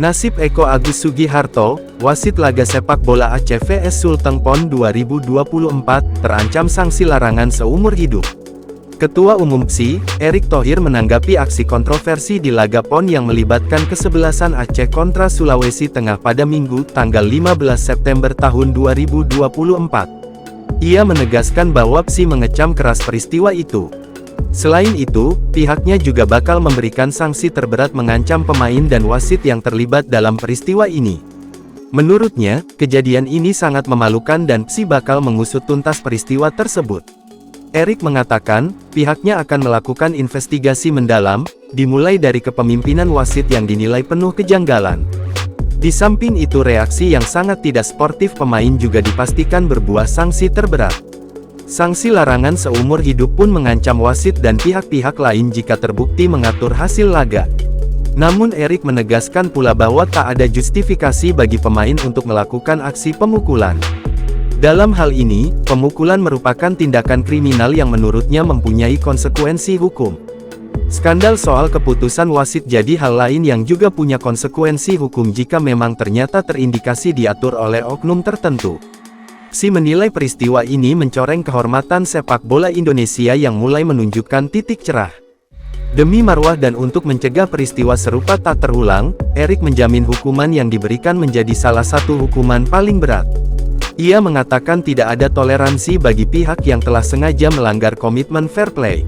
Nasib Eko Agus Sugiharto, wasit laga sepak bola Aceh vs Sulteng PON 2024, terancam sanksi larangan seumur hidup. Ketua Umum PSI, Erick Thohir menanggapi aksi kontroversi di laga PON yang melibatkan kesebelasan Aceh kontra Sulawesi Tengah pada Minggu, tanggal 15 September tahun 2024. Ia menegaskan bahwa PSI mengecam keras peristiwa itu. Selain itu, pihaknya juga bakal memberikan sanksi terberat mengancam pemain dan wasit yang terlibat dalam peristiwa ini. Menurutnya, kejadian ini sangat memalukan dan PSI bakal mengusut tuntas peristiwa tersebut. Erick mengatakan, pihaknya akan melakukan investigasi mendalam, dimulai dari kepemimpinan wasit yang dinilai penuh kejanggalan. Di samping itu reaksi yang sangat tidak sportif pemain juga dipastikan berbuah sanksi terberat. Sanksi larangan seumur hidup pun mengancam wasit dan pihak-pihak lain jika terbukti mengatur hasil laga. Namun Erick menegaskan pula bahwa tak ada justifikasi bagi pemain untuk melakukan aksi pemukulan. Dalam hal ini, pemukulan merupakan tindakan kriminal yang menurutnya mempunyai konsekuensi hukum. Skandal soal keputusan wasit jadi hal lain yang juga punya konsekuensi hukum jika memang ternyata terindikasi diatur oleh oknum tertentu. PSI menilai peristiwa ini mencoreng kehormatan sepak bola Indonesia yang mulai menunjukkan titik cerah. Demi marwah dan untuk mencegah peristiwa serupa tak terulang, Erick menjamin hukuman yang diberikan menjadi salah satu hukuman paling berat. Ia mengatakan tidak ada toleransi bagi pihak yang telah sengaja melanggar komitmen fair play.